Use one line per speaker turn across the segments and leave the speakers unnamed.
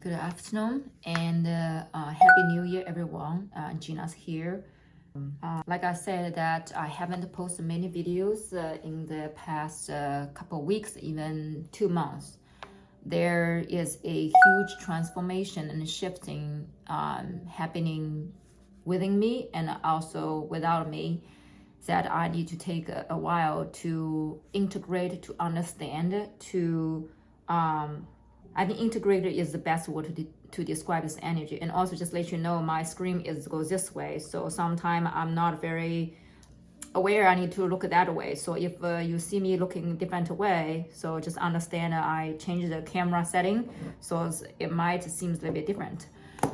Good afternoon and Happy New Year, everyone. Gina's here. Like I said, that I haven't posted many videos in the past couple weeks, even 2 months. There is a huge transformation and shifting happening within me and also without me, that I need to take a while to integrate, to understand, to I think integrated is the best word to describe this energy. And also just let you know, my screen goes this way. So sometimes I'm not very aware I need to look that way. So if you see me looking different way, so just understand I changed the camera setting. So it might seem a little bit different.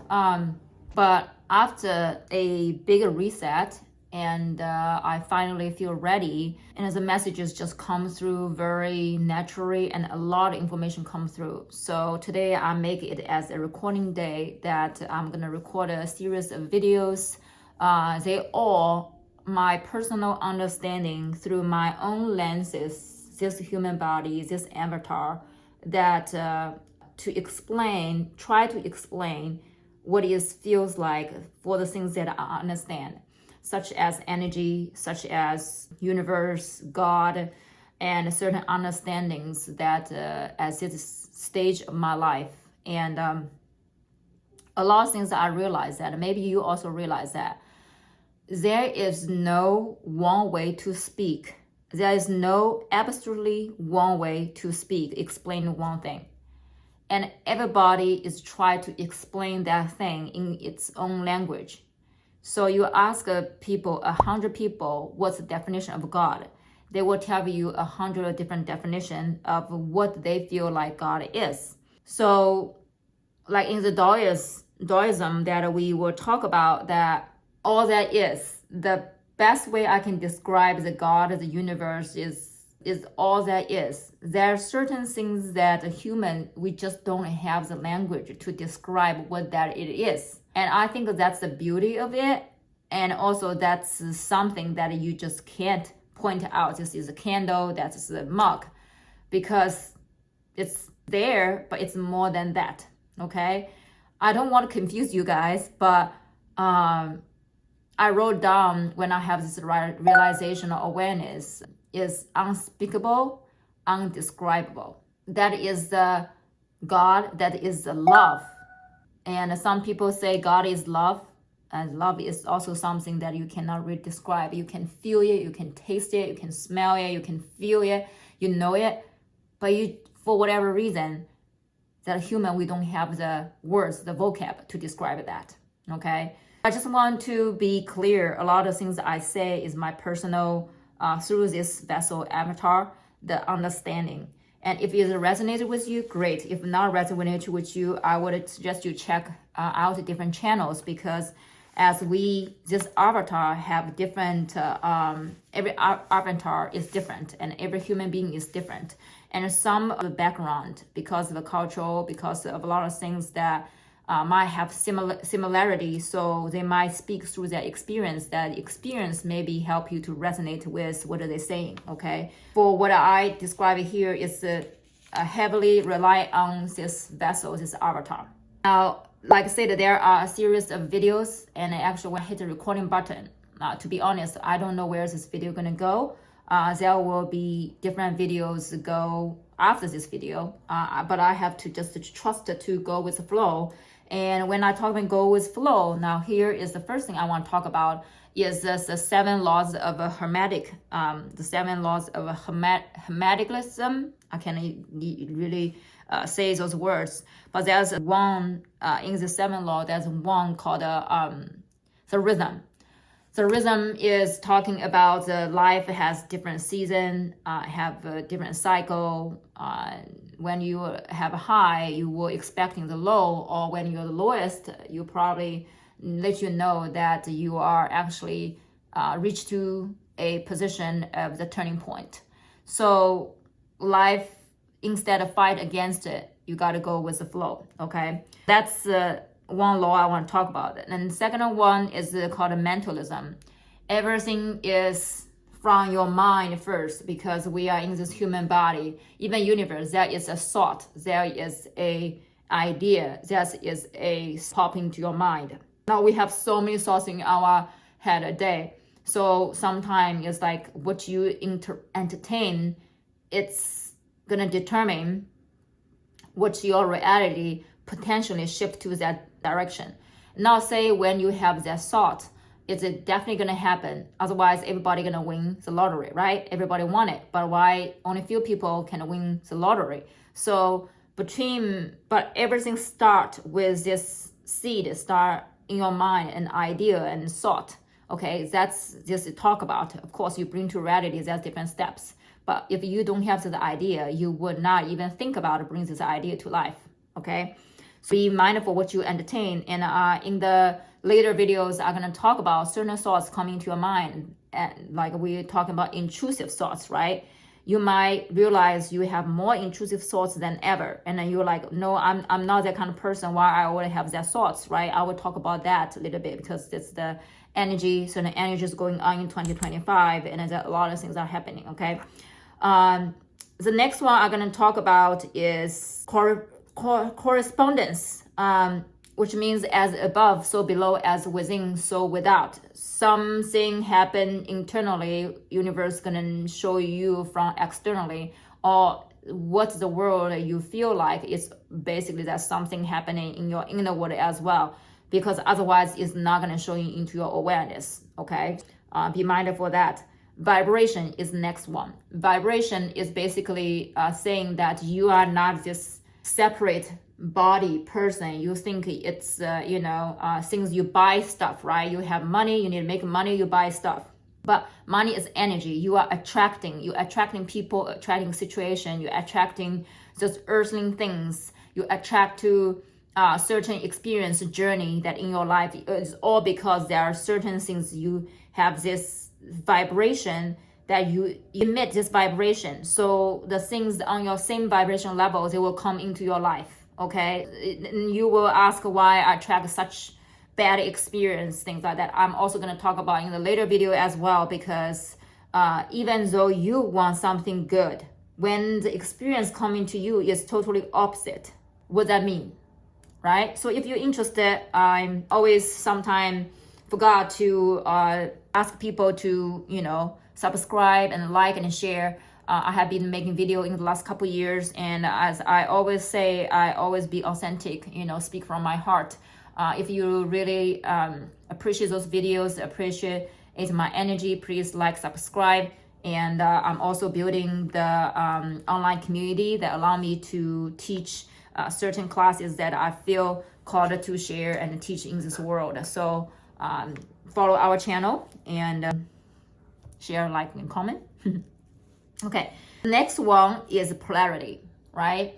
But after a bigger reset, and I finally feel ready, and the messages just come through very naturally and a lot of information comes through. So today I make it as a recording day that I'm gonna record a series of videos. They all my personal understanding through my own lenses, this human body, this avatar, that try to explain what it feels like for the things that I understand, such as energy, such as universe, God, and certain understandings that at this stage of my life. And a lot of things that I realized that, maybe you also realize that, there is no one way to speak. There is no absolutely one way to speak, explain one thing. And everybody is trying to explain that thing in its own language. So you ask 100 people, what's the definition of God? They will tell you 100 different definitions of what they feel like God is. So like in the Taoism that we will talk about, that all that is, the best way I can describe the God, the universe is all that is. There are certain things that a human, we just don't have the language to describe what that it is. And I think that's the beauty of it. And also that's something that you just can't point out. This is a candle, that's a mug, because it's there, but it's more than that, okay? I don't want to confuse you guys, but I wrote down when I have this realization or awareness is unspeakable, undescribable. That is the God, that is the love. And some people say God is love, and love is also something that you cannot really describe. You can feel it, you can taste it, you can smell it, you can feel it, you know it, but you, for whatever reason, that human, we don't have the words, the vocab to describe that, okay? I just want to be clear, a lot of things I say is my personal, through this vessel avatar, the understanding. And if it resonated with you, great. If not resonated with you, I would suggest you check out different channels, because as this avatar have different, every avatar is different and every human being is different. And some of the background, because of the cultural, because of a lot of things that might have similarity, so they might speak through their experience. That experience maybe help you to resonate with what are they saying, okay? For what I describe here is heavily rely on this vessel, this avatar. Now, like I said, there are a series of videos, and actually when I hit the recording button, to be honest, I don't know where this video gonna go. There will be different videos go after this video, but I have to just trust it to go with the flow. And when I talk about go with flow, now here is the first thing I want to talk about is the 7 laws of a hemetic, the 7 laws of a hemeticalism. I can't really say those words, but there's one in the 7 law. There's one called the rythem. The rythem is talking about life has different season, have a different cycle. When you have a high, you were expecting the low, or when you're the lowest, you probably let you know that you are actually reached to a position of the turning point. So life, instead of fight against it, you got to go with the flow, okay? That's one law I want to talk about. And the second one is called mentalism. Everything is from your mind first, because we are in this human body. Even universe, there is a thought, there is a idea that is a pop into your mind. Now we have so many thoughts in our head a day. So sometimes it's like what you entertain, it's gonna determine what your reality potentially shift to that direction. Now say when you have that thought, it's definitely gonna happen. Otherwise, everybody gonna win the lottery, right? Everybody want it, but why only few people can win the lottery? So but everything start with this seed, start in your mind, an idea and thought. Okay, that's just talk about. Of course, you bring to reality, that's different steps. But if you don't have the idea, you would not even think about bringing this idea to life. Okay, so be mindful what you entertain. And in the later videos, I'm gonna talk about certain thoughts coming to your mind, and like we're talking about intrusive thoughts, right? You might realize you have more intrusive thoughts than ever, and then you're like, no, I'm not that kind of person. Why I already have that thoughts, right? I will talk about that a little bit because it's the energy, certain energy is going on in 2025, and there's a lot of things are happening. Okay. The next one I'm going to talk about is correspondence, which means as above, so below, as within, so without. Something happen internally, universe going to show you from externally, or what's the world you feel like it's basically that something happening in your inner world as well, because otherwise it's not going to show you into your awareness. Okay, be mindful of that. Vibration is the next one. Vibration is basically saying that you are not this separate body person. You think it's things you buy stuff, right? You have money, you need to make money, you buy stuff. But money is energy. You're attracting people, attracting situation, you're attracting just earthling things. You attract to certain experience journey that in your life is all because there are certain things you have this vibration that you emit this vibration. So the things on your same vibration levels, they will come into your life. Okay, and you will ask why I attract such bad experience, things like that. I'm also going to talk about in the later video as well, because even though you want something good, when the experience coming to you is totally opposite, what that mean, right? So if you're interested, I'm always sometimes forgot to ask people to subscribe and like and share. I have been making video in the last couple years, and as I always say, I always be authentic, speak from my heart. If you really appreciate those videos, appreciate my energy, please like, subscribe. And I'm also building the online community that allow me to teach certain classes that I feel called to share and teach in this world. So follow our channel and share, like, and comment. Okay, the next one is polarity, right?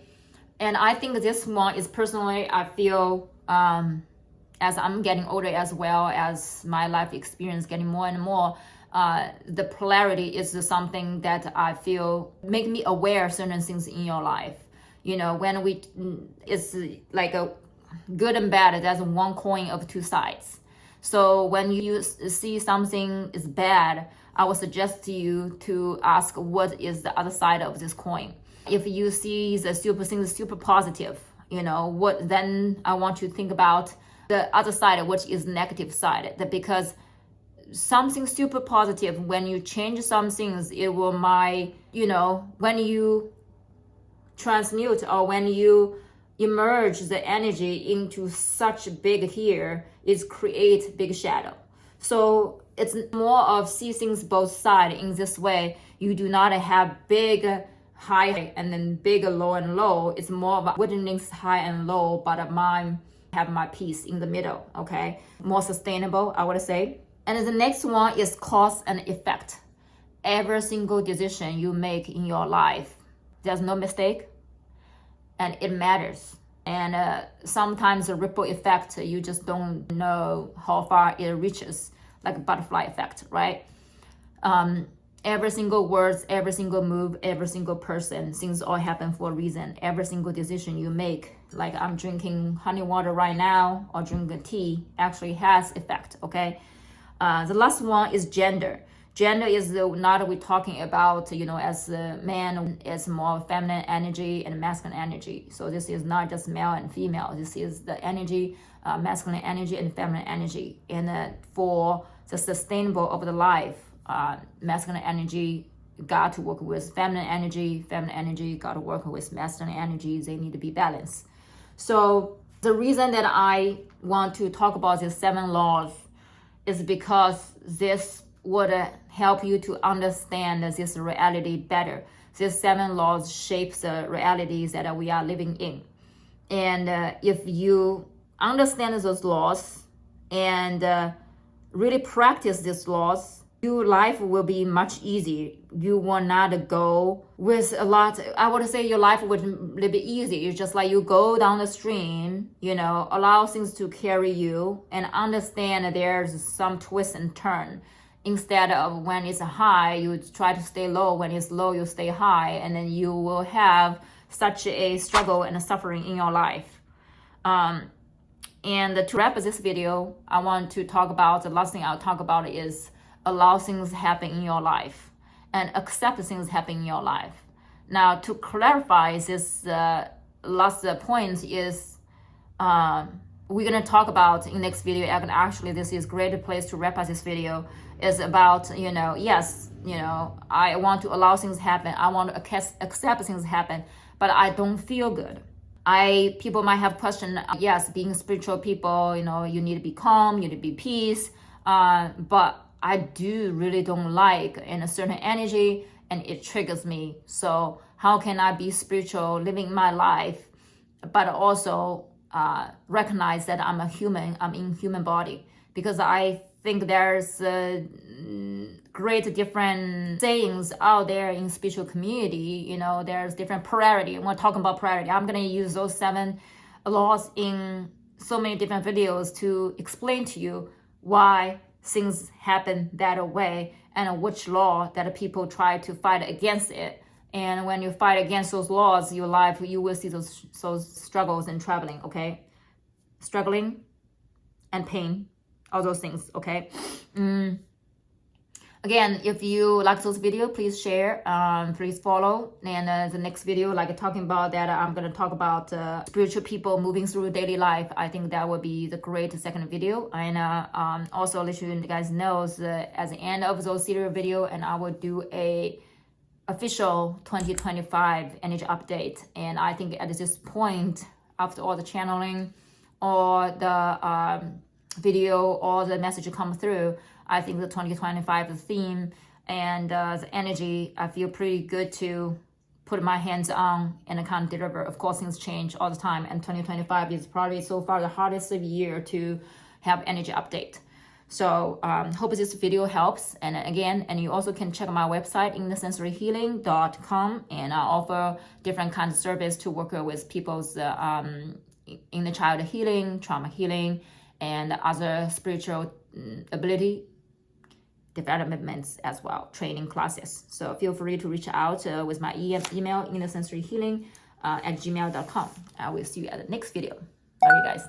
And I think this one is personally, I feel as I'm getting older, as well as my life experience getting more and more, the polarity is something that I feel make me aware of certain things in your life. When it's like a good and bad, there's one coin of two sides. So when you see something is bad, I would suggest to you to ask what is the other side of this coin. If you see the super positive, what then I want you to think about the other side, which is negative side. That because something super positive, when you change some things, it will when you transmute or when you emerge the energy into such big here, it creates big shadow. So it's more of see things both sides in this way. You do not have big high and then big low and low. It's more of witness high and low, but mine have my peace in the middle. Okay, more sustainable, I would say. And the next one is cause and effect. Every single decision you make in your life, there's no mistake, and it matters. And sometimes the ripple effect, you just don't know how far it reaches, like a butterfly effect, right? Every single words, every single move, every single person, things all happen for a reason. Every single decision you make, like I'm drinking honey water right now or drinking tea, actually has effect, okay? The last one is gender. Gender is not we're talking about, as a man, it's more feminine energy and masculine energy. So this is not just male and female. This is the energy, masculine energy and feminine energy. And for the sustainable of the life, masculine energy got to work with feminine energy got to work with masculine energy. They need to be balanced. So the reason that I want to talk about these 7 laws is because this would help you to understand this reality better. These 7 laws shape the realities that we are living in. And if you understand those laws and really practice these laws, your life will be much easier. You will not go with a lot. I would say your life would be easy. It's just like you go down the stream, allow things to carry you and understand that there's some twist and turn. Instead of when it's high, you try to stay low. When it's low, you stay high. And then you will have such a struggle and a suffering in your life. And to wrap up this video, I want to talk about, the last thing I'll talk about is allow things happen in your life and accept things happen in your life. Now, to clarify this last point is we're going to talk about in next video, and actually this is a great place to wrap up this video, is about, yes, I want to allow things happen. I want to accept things happen, but I don't feel good. People might have questioned, yes, being spiritual people, you need to be calm, you need to be peace, but I do really don't like in a certain energy and it triggers me. So how can I be spiritual, living my life, but also recognize that I'm a human, I'm in human body? Because I think there's great different sayings out there in spiritual community. There's different polarity. We're talking about polarity. I'm going to use those 7 laws in so many different videos to explain to you why things happen that way and which law that people try to fight against it. And when you fight against those laws, your life, you will see those struggles and traveling, okay? Struggling and pain, all those things, okay? Again, if you like this video, please share, please follow. And the next video, like talking about that, I'm going to talk about spiritual people moving through daily life. I think that would be the great second video. And also let you guys know at the end of those serial video, and I will do a official 2025 energy update. And I think at this point, after all the channeling, or the video, or the message come through, I think the 2025 theme and the energy, I feel pretty good to put my hands on and kind of deliver. Of course, things change all the time, and 2025 is probably so far the hardest year to have energy update. So hope this video helps. And again, and you also can check out my website, innersensoryhealing.com, and I offer different kinds of service to work with people's inner child healing, trauma healing, and other spiritual ability developments as well, training classes. So feel free to reach out with my email, innersensoryhealing@gmail.com. I will see you at the next video. Bye, you guys.